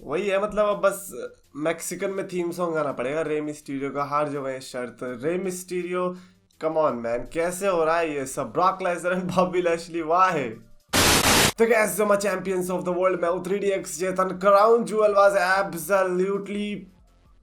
वही है, मतलब अब बस मैक्सिकन में थीम सॉन्ग गाना पड़ेगा रे मिस्टीरियो का, हार जो है शर्त। Rey Mysterio, come on man, कैसे हो रहा है ये सब? Brock Lesnar and Bobby Lashley, वाह है। तो guys, so my champions of the world, मैं 3DX Chetan, crown jewel was absolutely,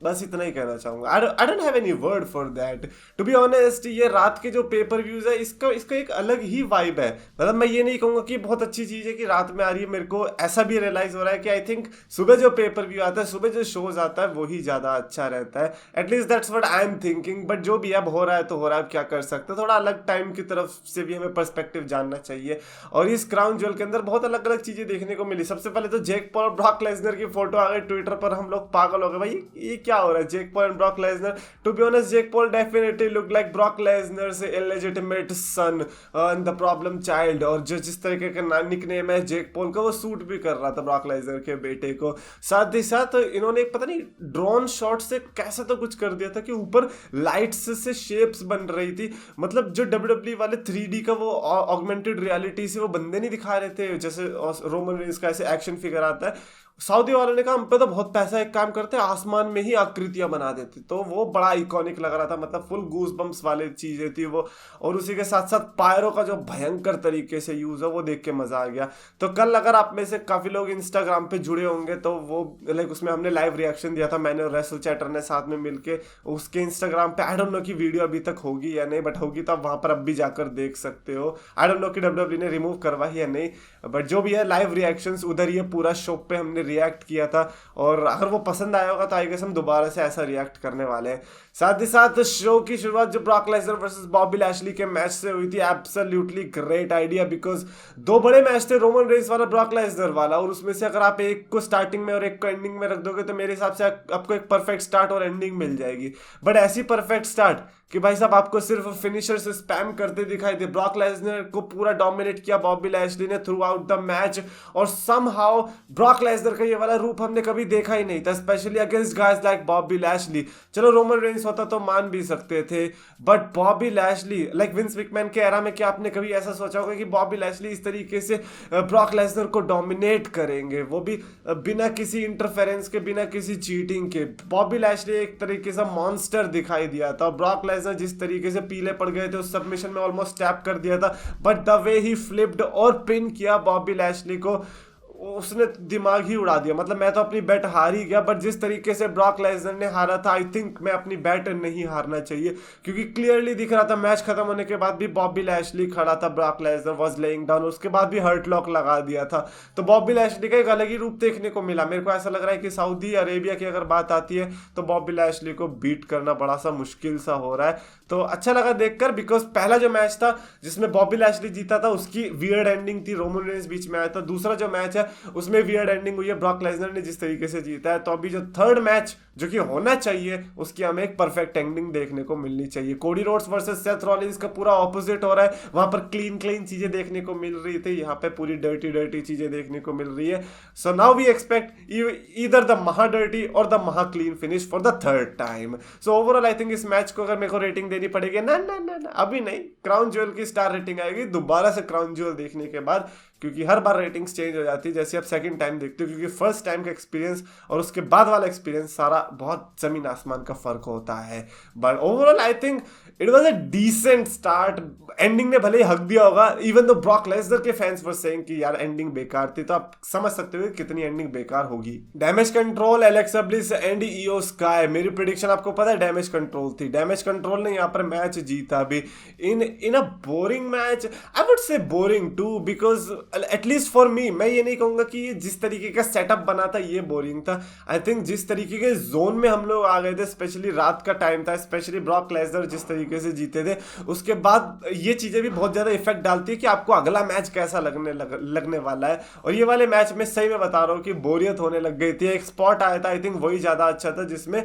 बस इतना ही कहना चाहूंगा। I don't have any word for that to be honest. ये रात के जो पेपर व्यूज है, इसका इसका एक अलग ही वाइब है। मतलब मैं ये नहीं कहूंगा कि बहुत अच्छी चीज है कि रात में आ रही है, मेरे को ऐसा भी रियलाइज हो रहा है कि आई थिंक सुबह जो पेपर व्यू आता है, सुबह जो शोज आता है, वही ज्यादा अच्छा रहता है। At least that's what I am thinking. But जो भी अब हो रहा है तो हो रहा है, अब क्या कर सकते हैं। थोड़ा अलग टाइम की तरफ से भी हमें पर्सपेक्टिव जानना चाहिए। और इस क्राउन ज्वेल के अंदर बहुत अलग अलग चीजें देखने को मिली। सबसे पहले तो जेक पॉल और ब्रॉक लेसनर की फोटो आ गई ट्विटर पर, हम लोग पागल हो गए भाई, ये क्या हो रहा है? Jake Paul and Brock Lesnar, to be honest Jake Paul definitely look like Brock Lesnar से illegitimate son and the problem child. और जो जिस तरीके का निकनेम है जेक पॉल का, वो सूट भी कर रहा था ब्रॉक लेसनर के बेटे को। साथ ही साथ इन्होंने एक पता नहीं ड्रोन शॉट से कैसा तो कुछ कर दिया था कि ऊपर लाइट्स से शेप्स बन रही थी। मतलब जो WWE वाले 3D का वो ऑगमेंटेड रियलिटी से वो बंदे नहीं दिखा रहे थे, जैसे रोमन रेंस का ऐसे एक्शन फिगर आता है, सऊदी वालों ने कहा हम पे तो बहुत पैसा, एक काम करते हैं आसमान में ही आकृतियां बना देते। तो वो बड़ा इकोनिक लग रहा था, मतलब फुल गूज बम्स वाली चीजें थी वो। और उसी के साथ साथ पायरो का जो भयंकर तरीके से यूज है, वो देख के मजा आ गया। तो कल अगर आप में से काफी लोग इंस्टाग्राम पे जुड़े होंगे तो वो लाइक उसमें हमने लाइव रिएक्शन दिया था, मैंने और रेसल चैटर ने साथ में मिलके उसके इंस्टाग्राम पे। आई डोंट नो कि वीडियो अभी तक होगी या नहीं, बट होगी तो आप वहां पर अब भी जाकर देख सकते हो। आई डोंट नो कि WWE ने रिमूव करवा है या नहीं, बट जो भी है लाइव रिएक्शंस उधर ही है, पूरा शो पे हमने रिएक्ट किया था। और अगर वो पसंद आया होगा तो आई गेस हम दोबारा से ऐसा रिएक्ट करने वाले हैं। साथ ही साथ शो की शुरुआत जो Brock Lesnar versus Bobby Lashley के मैच से हुई थी, एब्सोल्युटली ग्रेट आइडिया, बिकॉज दो बड़े मैच थे, रोमन रेंस वाला, ब्रॉक लेसनर वाला। और उसमें से अगर आप एक को स्टार्टिंग में और एक को एंडिंग में रख दोगे तो मेरे हिसाब से आपको एक परफेक्ट स्टार्ट और एंडिंग मिल जाएगी। बट ऐसी परफेक्ट स्टार्ट कि भाई साहब आपको सिर्फ फिनिशर से स्पैम करते दिखाई दे। ब्रॉक लेसनर को पूरा डोमिनेट किया बॉबी लैशली ने थ्रू आउट द मैच। और समहाउ ब्रॉक लेसनर का ये वाला रूप हमने कभी देखा ही नहीं था, specially against guys like Bobby Lashley. चलो रोमन रेंस होता तो मान भी सकते थे, but Bobby Lashley like Vince McMahon के एरा में क्या आपने कभी ऐसा सोचा होगा कि बॉबी लैशली इस तरीके से ब्रॉक लेसनर को डोमिनेट करेंगे, वो भी बिना किसी इंटरफेरेंस के, बिना किसी चीटिंग के? बॉबी लैशली एक तरीके से मॉन्स्टर दिखाई दिया था। ब्रॉक लेसनर जिस तरीके से पीले पड़ गए थे उस सबमिशन में, ऑलमोस्ट टैप कर दिया था, but the way he flipped और पिन किया बॉबी लैशली को, उसने दिमाग ही उड़ा दिया। मतलब मैं तो अपनी बैट हार ही गया, बट जिस तरीके से ब्रॉक लेसनर ने हारा था, आई थिंक मैं अपनी बैट नहीं हारना चाहिए, क्योंकि क्लियरली दिख रहा था मैच खत्म होने के बाद भी बॉबी लैशली खड़ा था, Brock Lesnar was laying down, उसके बाद भी हर्ट लॉक लगा दिया था। तो बॉबी लैशली का एक अलग ही रूप देखने को मिला। मेरे को ऐसा लग रहा है कि सऊदी अरेबिया की अगर बात आती है तो बॉबी लैशली को बीट करना बड़ा सा मुश्किल सा हो रहा है। तो अच्छा लगा देखकर, बिकॉज पहला जो मैच था जिसमें बॉबी लैशली जीता था उसकी वियर्ड एंडिंग थी, रोमन रेंस बीच में आया था। दूसरा जो मैच है उसमें वियर्ड एंडिंग हुई है, ब्रॉक लेसनर ने जिस तरीके से जीता है। तो अभी जो थर्ड मैच जो कि होना चाहिए उसकी हमें एक परफेक्ट एंडिंग देखने को मिलनी चाहिए। Cody Rhodes versus Seth Rollins का पूरा ऑपोजिट हो रहा है, वहां पर क्लीन क्लीन चीजें देखने को मिल रही थी, यहाँ पे पूरी डर्टी डर्टी चीजें देखने को मिल रही है। So now we expect either the महा डर्टी और द महा clean finish for the third time. So overall I think इस मैच को अगर मेरे को रेटिंग देनी पड़ेगी, ना ना ना, ना अभी नहीं, क्राउन ज्वेल की स्टार रेटिंग आएगी दोबारा से क्राउन ज्वेल देखने के बाद, क्योंकि हर बार रेटिंग्स चेंज हो जाती है जैसे आप सेकंड टाइम देखते हो, क्योंकि फर्स्ट टाइम का एक्सपीरियंस और उसके बाद वाला एक्सपीरियंस सारा बहुत जमीन आसमान का फर्क होता है। But overall I think it was a decent start. Ending ने भले ही हक दिया होगा, इवन दो ब्रॉक लेसनर के फैंस वर सेइंग कि यार एंडिंग बेकार थी, तो आप समझ सकते हो कितनी एंडिंग बेकार होगी। Damage control, Alexa Bliss and Iyo Sky, मेरी प्रेडिक्शन आपको पता है डैमेज कंट्रोल थी। डैमेज कंट्रोल ने यहाँ पर मैच जीता भी in a boring match. I would say boring too, because at least for me, मैं ये नहीं कहूंगा कि ये जिस तरीके का सेटअप बना था ये बोरिंग था। आई थिंक जिस तरीके के जोन में हम लोग आ गए थे, स्पेशली रात का टाइम था, स्पेशली ब्रॉक लेसनर जिस तरीके से जीते थे, उसके बाद ये चीजें भी बहुत ज्यादा इफेक्ट डालती है कि आपको अगला मैच कैसा लगने वाला है। और ये वाले मैच में सही में बता रहा हूँ कि बोरियत होने लग गई थी। एक स्पॉट आया था, आई थिंक वही ज्यादा अच्छा था, जिसमें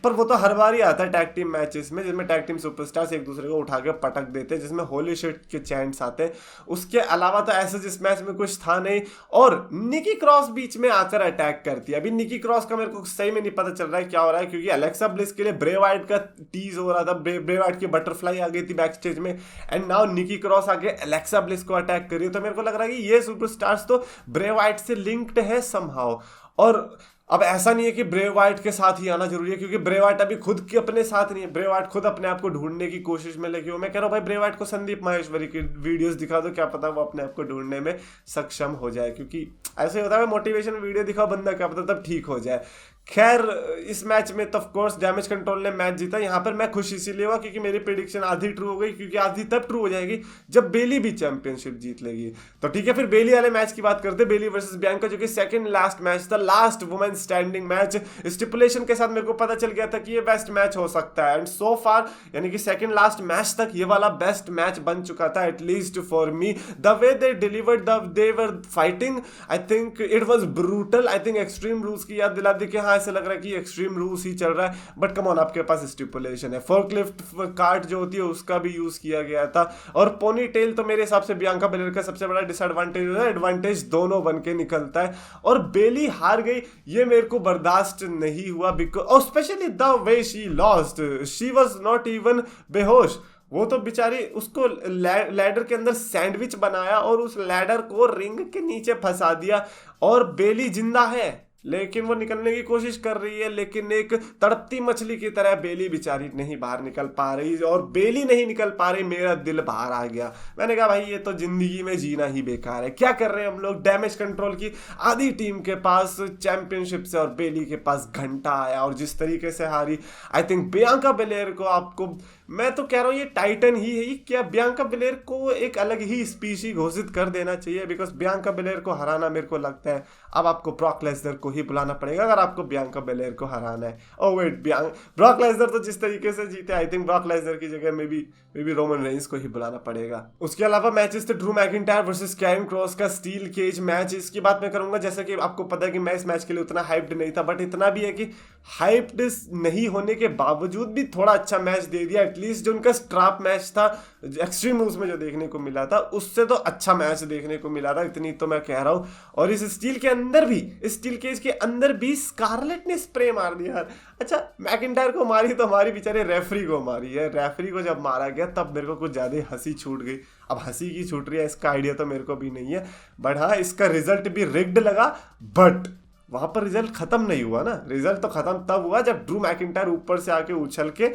पर वो तो हर बार ही आता है टैग टीम मैचेस में, जिसमें टैग टीम सुपरस्टार्स एक दूसरे को उठा के पटक देते हैं, जिसमें होली शिट के चैंट्स आते हैं। उसके अलावा तो ऐसे जिस मैच में कुछ था नहीं। और निकी क्रॉस बीच में आकर अटैक करती है। अभी निकी क्रॉस का मेरे को सही में नहीं पता चल रहा है क्या हो रहा है, क्योंकि अलेक्सा ब्लिस के लिए ब्रे वाइट का टीज हो रहा था, ब्रे वाइट की बटरफ्लाई आ गई थी बैक स्टेज में, एंड नाउ निकी क्रॉस आके अलेक्सा ब्लिस को अटैक कर रही है। तो मेरे को लग रहा है कि ये सुपरस्टार्स तो ब्रे वाइट से लिंक्ड है समहाउ। और अब ऐसा नहीं है कि ब्रे वाइट के साथ ही आना जरूरी है, क्योंकि ब्रे वाइट अभी खुद के अपने साथ नहीं है। ब्रे वाइट खुद अपने आप को ढूंढने की कोशिश में लगे हो। मैं कह रहा हूँ भाई ब्रे वाइट को संदीप माहेश्वरी की वीडियोस दिखा दो, क्या पता वो अपने आप को ढूंढने में सक्षम हो जाए, क्योंकि ऐसे होता है मोटिवेशन वीडियो दिखाओ बंदा, क्या पता तब ठीक हो जाए। खैर इस मैच में तो ऑफ कोर्स डैमेज कंट्रोल ने मैच जीता। यहाँ पर मैं खुश इसीलिए हुआ क्योंकि मेरी प्रेडिक्शन आधी ट्रू हो गई, क्योंकि आधी तब ट्रू हो जाएगी जब बेली भी चैंपियनशिप जीत लेगी। तो ठीक है, फिर बेली वाले मैच की बात करते हैं, बेली वर्सेस बियांका, जो कि सेकंड लास्ट मैच था, last women standing match. Stipulation के साथ मेरे को पता चल गया था कि ये बेस्ट मैच हो सकता है, एंड सो फार यानी कि सेकंड लास्ट मैच तक ये वाला बेस्ट मैच बन चुका था, at least for me. The way they delivered, they were fighting, I think it was brutal. I think extreme rules की याद दिला दी कि हाँ ऐसा लग रहा है कि एक्सट्रीम रूल्स ही चल रहा है, बट कम ऑन आपके पास स्टिपुलेशन है। फोर्कलिफ्ट कार्ट जो होती है उसका भी यूज किया गया था, और पोनी टेल तो मेरे हिसाब से बियांका बेलेर का सबसे बड़ा डिसएडवांटेज होता है, एडवांटेज दोनों बन के निकलता है। और बेली हार गई, ये मेरे को बर्दाश्त नहीं हुआ, बिकॉज और specially the way she lost, she was not even बेहोश। वो तो बेचारी उसको लैडर के अंदर सैंडविच बनाया और उस लैडर को रिंग के नीचे फंसा दिया, और बेली जिंदा है लेकिन वो निकलने की कोशिश कर रही है, लेकिन एक तड़पती मछली की तरह बेली बेचारी नहीं बाहर निकल पा रही, और बेली नहीं निकल पा रही, मेरा दिल बाहर आ गया। मैंने कहा भाई ये तो जिंदगी में जीना ही बेकार है, क्या कर रहे हैं हम लोग। डैमेज कंट्रोल की आधी टीम के पास चैंपियनशिप से और बेली के पास घंटा आया, और जिस तरीके से हारी, आई थिंक बियांका बेलेर को, आपको मैं तो कह रहा हूँ ये टाइटन ही है, क्या बियांका बेलेर को एक अलग ही स्पीशी घोषित कर देना चाहिए, बिकॉज बियांका बेलेर को हराना मेरे को लगता है अब आपको ब्रॉक लेसनर को ही बुलाना पड़ेगा अगर आपको बियांका बेलेर को हराना है। ओह वेट, ब्रॉक लेसनर तो जिस तरीके से जीते, आई थिंक ब्रॉक लेसनर की जगह में भी रोमन रेंस को ही बुलाना पड़ेगा। उसके अलावा मैचेस थे Drew McIntyre versus Karrion Kross का स्टील केज मैच, इसकी बात मैं करूंगा। जैसे कि आपको पता है कि मैं इस मैच के लिए उतना हाइप्ड नहीं था, बट इतना भी है कि हाइप्ड नहीं होने के बावजूद भी थोड़ा अच्छा मैच दे दिया। एटलीस्ट जो उनका स्ट्रैप मैच था एक्सट्रीम रूल्स में जो देखने को मिला था, उससे तो अच्छा मैच देखने को मिला था, इतनी तो मैं कह रहा हूँ। और इस स्टील के अंदर भी, स्टील केज के अंदर भी स्कारलेट ने स्प्रे मार दिया यार। अच्छा मैकिंटायर को मारी तो हमारी बेचारे रेफरी को मारी है, रेफरी को जब मारा गया तब मेरे को कुछ ज्यादा हंसी छूट गई। अब हंसी की छूट रही है इसका आइडिया तो मेरे को भी नहीं है, बट हाँ इसका रिजल्ट भी रिग्ड लगा। बट वहां पर रिजल्ट खत्म नहीं हुआ ना, रिजल्ट तो खत्म तब हुआ जब ड्रू मैकिंटायर ऊपर से आके उछल के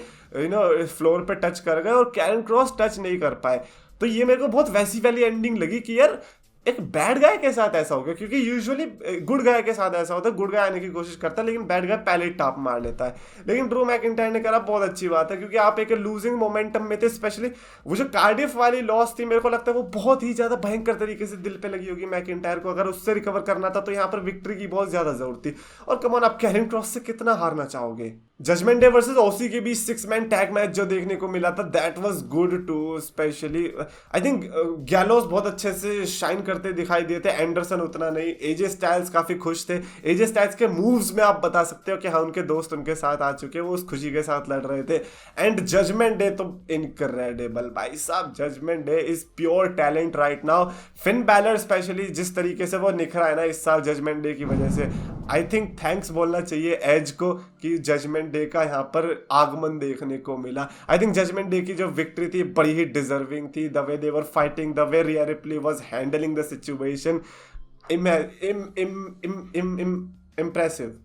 फ्लोर पे टच कर गए और कैरन क्रॉस टच नहीं कर पाए। तो ये मेरे को बहुत वैसी वाली एंडिंग लगी कि यार एक बैड गाय के साथ ऐसा हो गया, क्योंकि यूजुअली गुड गाय के साथ ऐसा होता है, गुड गाय आने की कोशिश करता है लेकिन बैड गाय पहले टॉप मार लेता है। लेकिन ड्रू मैकिंटायर ने करा, बहुत अच्छी बात है, क्योंकि आप एक लूजिंग मोमेंटम में थे। स्पेशली वो जो कार्डिफ वाली लॉस थी, मेरे को लगता है वो बहुत ही ज्यादा भयंकर तरीके से दिल पे लगी होगी मैकिंटायर को। अगर उससे रिकवर करना था तो यहाँ पर विक्ट्री की बहुत ज्यादा जरूरत थी। और कम ऑन, आप कैरन क्रॉस से कितना हारना चाहोगे। जजमेंट डे वर्सेस ओसी के बीच 6 मैन टैग मैच जो देखने को मिला था, that was good too. Specially I think Gallows बहुत अच्छे से शाइन करते दिखाई दिए थे, एंडरसन उतना नहीं। एजे स्टाइल्स काफी खुश थे, एजे स्टाइल्स के मूव्स में आप बता सकते हो कि हाँ उनके दोस्त उनके साथ आ चुके हैं, वो उस खुशी के साथ लड़ रहे थे। एंड जजमेंट डे तो इनक्रेडिबल भाई साहब, Judgment Day is pure talent right now. Finn Balor specially जिस तरीके से वो निखरा है ना इस साल जजमेंट डे की वजह से, आई थिंक थैंक्स बोलना चाहिए एज को कि जजमेंट डे का यहाँ पर आगमन देखने को मिला। आई थिंक जजमेंट डे की जो विक्ट्री थी बड़ी ही डिजर्विंग थी। The way they were fighting, the way Riya replay was handling the situation, impressive.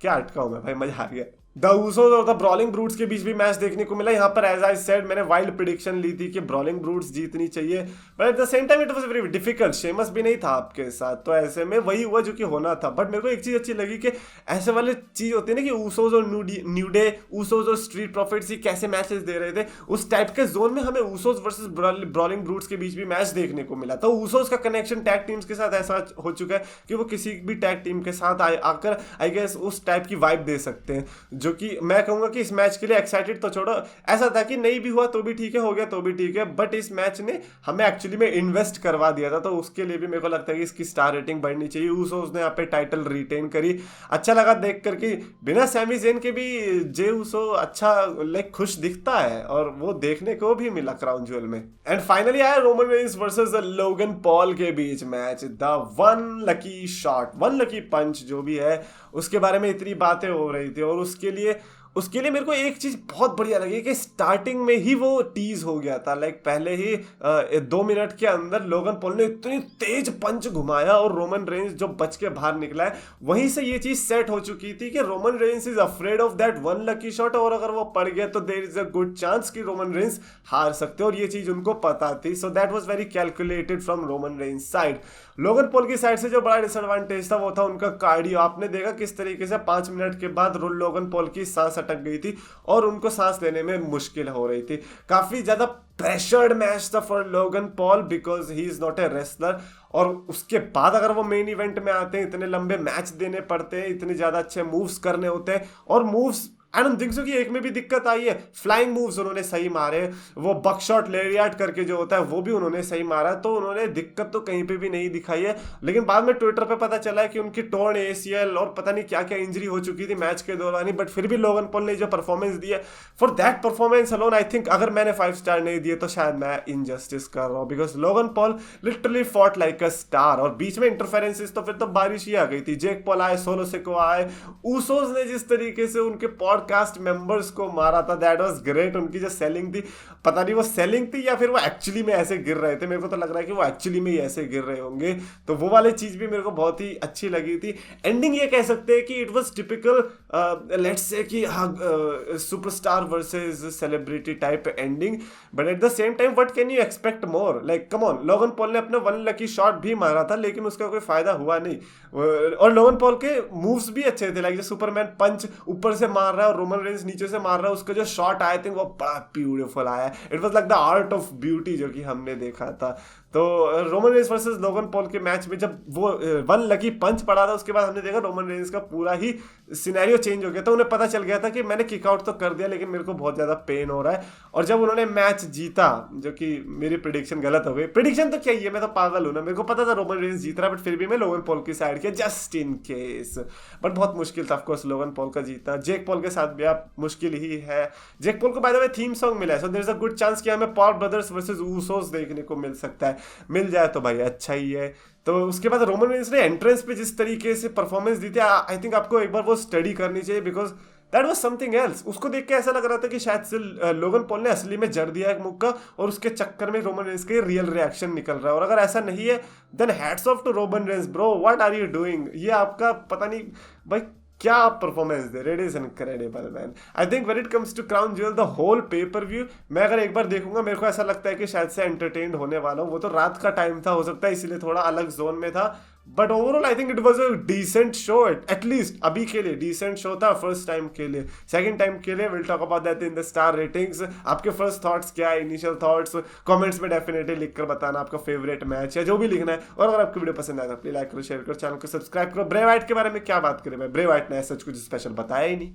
क्या अटकाऊं मैं भाई, मजा आ गया। द उसोस और द ब्रॉलिंग ब्रूट्स के बीच भी मैच देखने को मिला। यहाँ पर एज आई सेड मैंने वाइल्ड प्रिडिक्शन ली थी कि ब्रॉलिंग ब्रूट्स जीतनी चाहिए, but at the same time it was very difficult. Sheamus भी नहीं था आपके साथ, तो ऐसे में वही हुआ जो कि होना था। बट मेरे को एक चीज अच्छी लगी कि ऐसे वाले चीज होती है ना कि उसोस और न्यू डे, उसोस और स्ट्रीट प्रॉफिट्स कैसे मैचेस दे रहे थे, उस टाइप के जोन में हमें उसोस वर्सेस ब्रॉलिंग ब्रूट्स के बीच भी मैच देखने को मिला। तो उसोस का कनेक्शन टैग टीम्स के साथ ऐसा हो चुका है कि वो किसी भी टैग टीम के साथ आकर आई गेस उस टाइप की वाइब दे सकते हैं, जो कि मैं कहूंगा कि इस मैच के लिए एक्साइटेड तो छोड़ो, ऐसा था कि नहीं भी हुआ तो भी ठीक है, हो गया तो भी ठीक है, बट इस मैच ने हमें एक्चुअली में इन्वेस्ट करवा दिया था, तो उसके लिए भी मेरे को लगता है कि इसकी स्टार रेटिंग बढ़नी चाहिए। उसोस ने यहाँ पे टाइटल रिटेन करी, अच्छा लगा देख करके। बिना सैमी ज़ेन के भी जे उसो अच्छा लाइक खुश दिखता है, और वो देखने को भी मिला क्राउन ज्वेल में। एंड फाइनली आया Roman Reigns versus Logan Paul के बीच match, the one lucky shot, one lucky punch जो भी है, उसके बारे में इतनी बातें हो रही थी, और उसके लिए मेरे को एक चीज बहुत बढ़िया लगी कि स्टार्टिंग में ही वो टीज हो गया था, लाइक पहले ही 2 मिनट के अंदर लोगन पॉल ने इतनी तेज पंच घुमाया और रोमन रेंज जो बच के बाहर निकला है, वहीं से ये चीज सेट हो चुकी थी कि Roman Reigns is afraid of that one lucky shot, और अगर वो पड़ गया तो there is a good chance कि रोमन रेंज हार सकते, और ये चीज उनको पता थी। So that was very calculated from Roman Reigns side. Logan Paul की साइड से जो बड़ा डिसएडवांटेज था वो था उनका कार्डियो। आपने देखा किस तरीके से 5 मिनट के बाद लोगन पॉल की सांस अटक गई थी और उनको सांस लेने में मुश्किल हो रही थी। काफी ज्यादा प्रेशर्ड मैच था for Logan Paul because he is not a wrestler, और उसके बाद अगर वो मेन इवेंट में आते हैं, इतने लंबे मैच देने पड़ते हैं, इतने ज्यादा अच्छे मूव्स करने होते हैं, और moves I don't think so कि एक में भी दिक्कत आई है। फ्लाइंग मूव्स उन्होंने सही मारे, वो बकशॉट लेरियाट करके जो होता है वो भी उन्होंने सही मारा, तो उन्होंने दिक्कत तो कहीं पे भी नहीं दिखाई है। लेकिन बाद में ट्विटर पे पता चला है कि उनकी टोर्न एसीएल और पता नहीं क्या क्या इंजरी हो चुकी थी मैच के दौरान ही, बट फिर भी लोगन पॉल ने जो परफॉर्मेंस दी है, for that performance alone I think अगर मैंने 5 स्टार नहीं दिए तो शायद मैं इनजस्टिस कर रहा हूँ, because Logan Paul literally fought like a star. और बीच में इंटरफेरेंसेस तो फिर तो बारिश ही आ गई थी। जेक पॉल आए, सोलो सिको आए, ऊसोस ने जिस तरीके से उनके पॉडकास्ट मेंबर्स को मारा था, दैट वाज ग्रेट। उनकी जो सेलिंग थी, पता नहीं वो सेलिंग थी या फिर वो एक्चुअली में ऐसे गिर रहे थे, मेरे को तो लग रहा है कि वो एक्चुअली में ही ऐसे गिर रहे होंगे, तो वो वाली चीज भी मेरे को बहुत ही अच्छी लगी थी। एंडिंग ये कह सकते हैं कि it was typical let's say कि superstar versus celebrity type ending, but at the same time what can you expect more, like come on. Logan Paul ने अपना वन लकी शॉट भी मारा था लेकिन उसका कोई फायदा हुआ नहीं, और लोगन पॉल के मूव्स भी अच्छे थे, लाइक जो सुपरमैन पंच ऊपर से मार रहा है और रोमन रेंज नीचे से मार रहा है, उसका जो शॉट आई थिंक वो बड़ा ब्यूटीफुल आया। It was like the art of beauty जो कि हमने देखा था। तो Roman Reigns versus Logan Paul के मैच में जब वो वन लकी पंच पड़ा था, उसके बाद हमने देखा रोमन रेंज का पूरा ही सिनेरियो चेंज हो गया था। उन्हें पता चल गया था कि मैंने किक आउट तो कर दिया लेकिन मेरे को बहुत ज्यादा पेन हो रहा है, और जब उन्होंने मैच जीता, जो कि मेरी प्रेडिक्शन गलत हो गई, प्रेडिक्शन तो क्या ही है, मैं तो पागल हूं ना, मेरे को पता था रोमन रेंज जीत रहा है, बट फिर भी मैं लोगन पॉल की साइड किया जस्ट इन केस। बट बहुत मुश्किल था ऑफकोर्स लोगन पॉल का जीतना। जेक पॉल के साथ भी आप मुश्किल ही है। जेक पॉल को by the way theme song मिला है, so there is a good chance कि हमें पॉल ब्रदर्स वर्सेस ऊसोस देखने को मिल सकता है। मिल जाए तो भाई अच्छा ही है। तो उसके बाद रोमन रेंज ने एंट्रेंस पे जिस तरीके से परफॉर्मेंस दी थी, आई थिंक आपको एक बार वो स्टडी करनी चाहिए, because that was something else. उसको देख के ऐसा लग रहा था कि शायद से लोगन पॉल ने असली में जड़ दिया एक मुक्का और उसके चक्कर में रोमन रेंज के रियल रिएक्शन निकल रहा है, और अगर ऐसा नहीं है then hats off to Roman Reigns bro, what are you doing. ये आपका पता नहीं भाई क्या परफॉर्मेंस दे रहे, it is incredible man. I think when it comes to Crown Jewel the whole paper view, मैं अगर एक बार देखूंगा मेरे को ऐसा लगता है कि शायद से एंटरटेन्ड होने वाला हूँ। वो तो रात का टाइम था, हो सकता है इसीलिए थोड़ा अलग जोन में था, but overall I think it was a decent show, at least अभी के लिए डिसेंट शो था फर्स्ट टाइम के लिए। सेकंड टाइम के लिए will talk about that in the star ratings. आपके फर्स्ट थॉट्स क्या है, इनिशियल थॉट्स कमेंट्स में डेफिनेटली लिखकर बताना, आपका फेवरेट मैच या जो भी लिखना है। और अगर आपको वीडियो पसंद आया तो प्लीज लाइक करो, शेयर करो, चैनल को सब्सक्राइब करो। ब्रे वाइट के बारे में क्या बात करें, मैं ब्रे वाइट ने सच कुछ स्पेशल बताया ही नहीं।